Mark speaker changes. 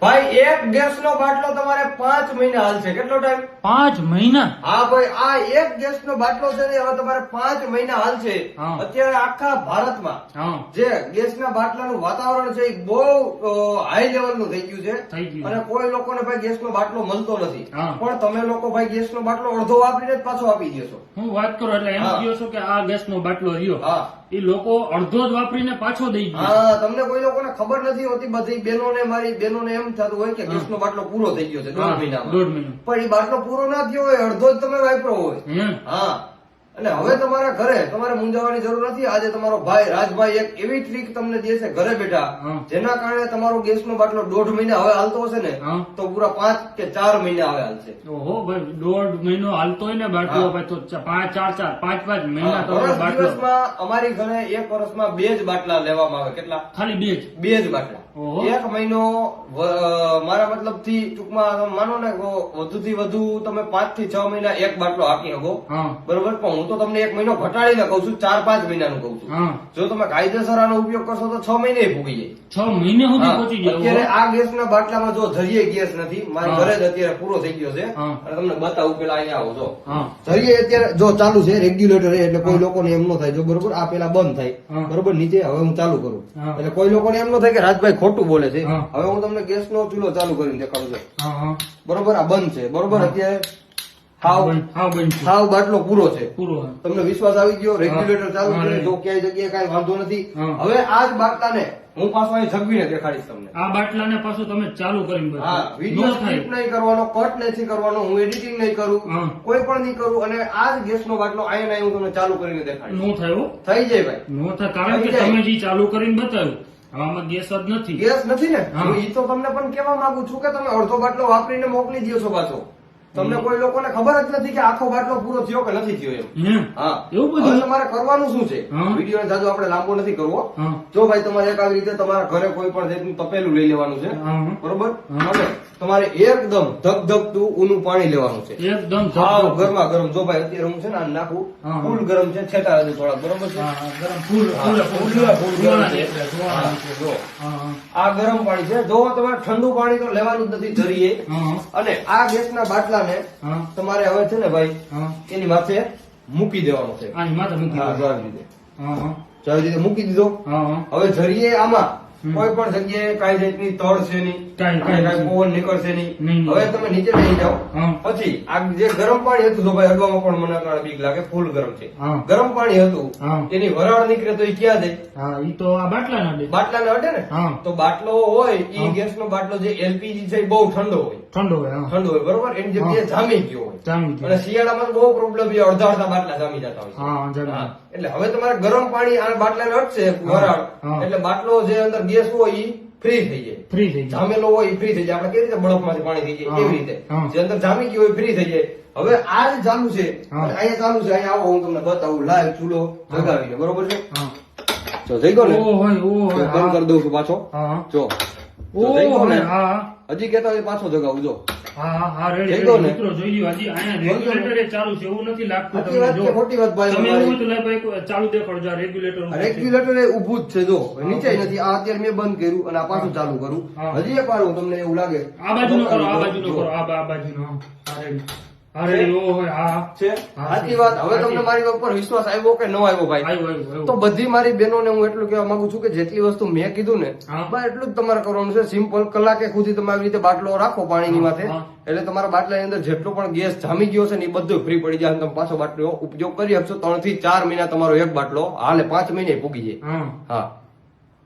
Speaker 1: ભાઈ એક ગેસ નો બાટલો તમારે 5 મહિના હાલશે. કેટલો ટાઈમ?
Speaker 2: 5 મહિના?
Speaker 1: હા ભાઈ, આ એક ગેસ નો બાટલો છે ને હવે તમારે 5 મહિના હાલશે.
Speaker 2: હા.
Speaker 1: અત્યારે આખા ભારતમાં
Speaker 2: હા
Speaker 1: જે ગેસના બાટલાનું વાતાવરણ છે એ બહુ હાઈ લેવલનું થઈ ગયું છે.
Speaker 2: થઈ ગયું.
Speaker 1: અને કોઈ લોકોને ભાઈ ગેસનો બાટલો મળતો નથી.
Speaker 2: હા.
Speaker 1: પણ તમે લોકો ભાઈ ગેસનો બાટલો અડધો વાપરીને જ પાછો આપી દેશો.
Speaker 2: હું વાત કરું એટલે એમ
Speaker 1: હા.
Speaker 2: કહો છો કે આ ગેસ નો બાટલો રહ્યો
Speaker 1: હા
Speaker 2: એ લોકો અડધો જ વાપરીને પાછો દઈ દે.
Speaker 1: હા, તમને કોઈ લોકોને ખબર નથી હોતી. બધી બહેનોને, મારી બહેનોને એમ થતું હોય કે ગેસનો બાટલો પૂરો થઈ ગયો છે 1.5 મહિનામાં.
Speaker 2: 1.5 મહિના.
Speaker 1: પણ એ બાટલો પૂરો ના થયો હોય, અડધો જ તમે વાપરો હોય.
Speaker 2: હે?
Speaker 1: હા, અને હવે તમારા ઘરે તમારે મૂંઝાવાની જરૂર નથી. આજે તમારો ભાઈ રાજભાઈ એક એવી ટ્રીક તમને દે છે ઘરે બેઠા,
Speaker 2: હા.
Speaker 1: જેના કારણે તમારો ગેસનો બાટલો 1.5 મહિના હવે હાલતો હશે ને
Speaker 2: હા.
Speaker 1: તો પૂરા 5 કે 4 મહિના હવે હાલશે.
Speaker 2: ઓહો ભાઈ, 1.5 મહિનો હાલતો હોય ને બાટલો
Speaker 1: હા.
Speaker 2: ભાઈ તો 5 મહિના
Speaker 1: હા,
Speaker 2: તમારો
Speaker 1: વર્ષ
Speaker 2: બાટલો.
Speaker 1: દિવસમાં અમારી ઘરે એક વર્ષમાં 2 જ બાટલા લેવામાં આવે. કેટલા?
Speaker 2: ખાલી 2 જ.
Speaker 1: 2 જ બાટલા.
Speaker 2: ઓહો.
Speaker 1: એક મહિનો મારા મતલબ થી ટૂંકમાં તમે માનો ને વધુ થી વધુ તમે 5 થી 6 મહિના એક બાટલો હાકી શકો.
Speaker 2: હા
Speaker 1: બરોબર, પણ હું તો તમને 1 મહિનો ઘટાડીને કઉ છું, 4-5 મહિનાનું કઉ છું.
Speaker 2: હા
Speaker 1: જો તમે કાયદેસર આનો ઉપયોગ કરશો તો 6 મહિને ભૂગી જાય.
Speaker 2: 6 મહિને સુધી
Speaker 1: હા,
Speaker 2: પહોંચી જાય.
Speaker 1: અત્યારે આ ગેસના બાટલામાં જો જરીએ ગેસ નથી. મારા
Speaker 2: હા.
Speaker 1: ઘરે જ અત્યારે પૂરો થઈ ગયો છે.
Speaker 2: હા.
Speaker 1: અને તમને બતાવું, પેલા અહીંયા આવો જો.
Speaker 2: હા
Speaker 1: જરીએ અત્યારે જો ચાલુ છે, રેગ્યુલેટર એટલે કોઈ લોકોને એમ ન થાય. જો બરોબર, આ પેલા બંધ થાય.
Speaker 2: હા.
Speaker 1: બરોબર, નીચે હવે હું ચાલુ કરું
Speaker 2: હા.
Speaker 1: એટલે કોઈ લોકોને એમ ન થાય કે રાજભાઈ ખોટું બોલે છે.
Speaker 2: હા.
Speaker 1: હવે હું તમને ગેસનો ચૂલો ચાલુ કરીને દેખાડું છું.
Speaker 2: હા હા
Speaker 1: બરોબર, આ બંધ છે. બરોબર, અત્યારે હાવ
Speaker 2: હા બનશે.
Speaker 1: હાવ બાટલો પૂરો છે.
Speaker 2: પૂરો.
Speaker 1: તમને વિશ્વાસ આવી ગયો? રેગ્યુલેટર ચાલુ
Speaker 2: હા,
Speaker 1: છે,
Speaker 2: right.
Speaker 1: જો ક્યાંય જગ્યાએ કાંઈ વાંધો નથી.
Speaker 2: હા.
Speaker 1: હવે આ જ બાટલાને હું પાછો અહીં જગવીને દેખાડીશ તમને.
Speaker 2: આ બાટલાને પાછું તમે ચાલુ કરીને
Speaker 1: હા,
Speaker 2: બતાવો.
Speaker 1: વિડીયો
Speaker 2: ન થાય.
Speaker 1: સ્ક્રિપ્ટ નહીં કરવાનો, કટ નથી કરવાનો, હું એડિટિંગ નહીં કરું,
Speaker 2: હા.
Speaker 1: કોઈ પણ નહીં કરું. અને આ જ ગેસનો બાટલો અહીંયા હું તમને ચાલુ કરીને દેખાડીશ.
Speaker 2: નો થાય હો.
Speaker 1: થઈ જાય ભાઈ.
Speaker 2: નો થાય કારણ કે
Speaker 1: થઈ જાય.
Speaker 2: તમે જે ચાલુ કરીને બતાવ્યું આમાં ગેસ જ નથી.
Speaker 1: ગેસ નથી ને,
Speaker 2: હા.
Speaker 1: હું ઈ તો તમને પણ કહેવા માંગુ છું કે તમે અડધો બાટલો વાપરીને મોકલી દો છો પાછો. તમને કોઈ લોકોને ખબર જ નથી કે આખો બાટલો પૂરો થયો કે નથી થયો એમ.
Speaker 2: હે?
Speaker 1: હા,
Speaker 2: એવું બધું?
Speaker 1: હવે તમારે કરવાનું શું છે?
Speaker 2: હા.
Speaker 1: વિડીયો જાજો આપણે લાંબો નથી કરવો.
Speaker 2: હા.
Speaker 1: જો ભાઈ તમારે એક આવી રીતે તમારા ઘરે કોઈ પણ જાતનું તપેલું લઈ લેવાનું છે.
Speaker 2: હા.
Speaker 1: બરોબર,
Speaker 2: હા.
Speaker 1: અને તમારે એકદમ ધગધગતું ઊનું પાણી લેવાનું છે.
Speaker 2: એકદમ
Speaker 1: હાવ
Speaker 2: ધબધબ.
Speaker 1: ગરમા ગરમ. જો ભાઈ અત્યારે હું છે ને આ નાખું,
Speaker 2: હા.
Speaker 1: ફૂલ ગરમ છે, છેટા હજુ થોડા. બરોબર છે?
Speaker 2: હા, હા, ગરમ ફૂલ
Speaker 1: હા,
Speaker 2: ફૂલ
Speaker 1: ફૂલ
Speaker 2: ફૂલ
Speaker 1: ગરમ
Speaker 2: ધોવાના
Speaker 1: છે.
Speaker 2: છે એટલે ધોવાના છે.
Speaker 1: જો
Speaker 2: હા હા
Speaker 1: આ ગરમ પાણી છે. જો તમારે ઠંડુ પાણી તો લેવાનું જ નથી જરીએ.
Speaker 2: હા
Speaker 1: અને આ ગેસના બાટલાને
Speaker 2: હા
Speaker 1: તમારે હવે છે ને ભાઈ
Speaker 2: હા
Speaker 1: એની માથે મૂકી દેવાનો છે.
Speaker 2: આની માથે મૂકી
Speaker 1: હા,
Speaker 2: દો.
Speaker 1: જો આવી રીતે.
Speaker 2: હા હા
Speaker 1: જો આવી રીતે મૂકી દીધો.
Speaker 2: હા હા
Speaker 1: હવે જરીએ આમાં
Speaker 2: હમ.
Speaker 1: કોઈ પણ જગ્યાએ કાંઈ જાતની તળ છે નહીં,
Speaker 2: કાંઈ
Speaker 1: કાંઈ
Speaker 2: નહીં.
Speaker 1: પવન નીકળશે નહીં.
Speaker 2: નહીં.
Speaker 1: હવે તમે નીચે લઈ જાઓ.
Speaker 2: હા.
Speaker 1: પછી આ જે ગરમ પાણી હતું, તો ભાઈ હળવામાં પણ મને કારણે બીક લાગે, ફૂલ ગરમ છે.
Speaker 2: હા.
Speaker 1: ગરમ પાણી હતું,
Speaker 2: હા.
Speaker 1: એની વરાળ નીકળે તો એ ક્યાં જાય?
Speaker 2: હા ઈ તો આ બાટલા ના દે.
Speaker 1: બાટલાને અડે ને.
Speaker 2: હા.
Speaker 1: તો બાટલો હોય એ
Speaker 2: હા.
Speaker 1: ગેસનો બાટલો જે એલપીજી છે એ બહુ ઠંડો હોય.
Speaker 2: ઠંડો હોય. હા
Speaker 1: ઠંડો હોય, બરોબર, એની જગ્યાએ જામી ગયો હોય.
Speaker 2: જામી ગયું.
Speaker 1: અને શિયાળામાં તો બહુ પ્રોબ્લેમ છે, અડધા અડધા બાટલા જામી જતા હોય છે.
Speaker 2: હા જામી.
Speaker 1: હા, એટલે હવે તમારે ગરમ પાણી આ બાટલાને અડશે વરાળ,
Speaker 2: હા.
Speaker 1: એટલે બાટલો જે અંદર ગેસ હોય એ ફ્રી થઈ જાય.
Speaker 2: ફ્રી થઈ જાય.
Speaker 1: જામેલો હોય એ ફ્રી થઈ જાય. આપણે કેવી રીતે બરફમાંથી પાણી થઈ જાય
Speaker 2: હા.
Speaker 1: એવી રીતે
Speaker 2: હા.
Speaker 1: જે અંદર જામી ગયું હોય ફ્રી થઈ જાય. હવે આ જ ચાલુ છે,
Speaker 2: હા.
Speaker 1: અને અહીંયા ચાલુ છે. અહીંયા આવો, હું તમને બતાવું લાઈવ ચૂલો જગાવીને. બરોબર છે?
Speaker 2: હા
Speaker 1: જો જઈ ગયો ને,
Speaker 2: ઓ હોય ઓ
Speaker 1: તો
Speaker 2: હોય.
Speaker 1: બંધ કરી દઉં છું પાછો.
Speaker 2: હા
Speaker 1: જો
Speaker 2: ઓ
Speaker 1: જો જઈ ગયો ને,
Speaker 2: હોય. હા
Speaker 1: હજી કેતા હોય પાછો જગાવું. જો
Speaker 2: હા હા રેડી
Speaker 1: જઈ ગયો ને?
Speaker 2: મિત્રો જોઈ લ્યો હજી અહીંયા રેગ્યુલેટર એ ચાલુ છે એવું નથી લાગતું
Speaker 1: સાચી
Speaker 2: તમને.
Speaker 1: વાત
Speaker 2: જો
Speaker 1: કે ખોટી વાત ભાઈ
Speaker 2: તમે એવું
Speaker 1: અમારી?
Speaker 2: હોય તો લાય ભાઈ ચાલુ દેખાડજો આ રેગ્યુલેટર
Speaker 1: રેગ્યુલેટર એ ઊભું જ છે. જો નીચે નથી. આ અત્યારે મેં બંધ કર્યું અને આ પાછું ચાલુ કરું.
Speaker 2: હા.
Speaker 1: હજી એક વાર હું તમને એવું લાગે
Speaker 2: આ બાજુ નો કરો આ બાજુ નો
Speaker 1: જો.
Speaker 2: કરો આ બાજુ નો હા રેડી હા રેડી ઓ હોય હા
Speaker 1: છે
Speaker 2: હા,
Speaker 1: સાચી વાત. હવે તમને મારી ઉપર વિશ્વાસ આવ્યો કે ન આવ્યો ભાઈ?
Speaker 2: આવ્યું આવ્યું
Speaker 1: તો
Speaker 2: આવ્યું.
Speaker 1: બધી મારી બહેનોને હું એટલું કહેવા માંગુ છું કે જેટલી વસ્તુ મેં કીધું ને
Speaker 2: હા.
Speaker 1: બસ એટલું જ તમારે કરવાનું છે. સિમ્પલ કલાકે સુધી તમે આવી રીતે બાટલો રાખો પાણીની માથે,
Speaker 2: હા.
Speaker 1: એટલે તમારા બાટલાની અંદર જેટલો પણ ગેસ જામી ગયો છે ને એ બધું ફ્રી પડી જાય અને તમે પાછો બાટલો ઉપયોગ કરી શકશો. 3 થી 4 મહિના તમારો એક બાટલો હાલે, 5 મહિને પૂગી જાય.
Speaker 2: હા
Speaker 1: હા.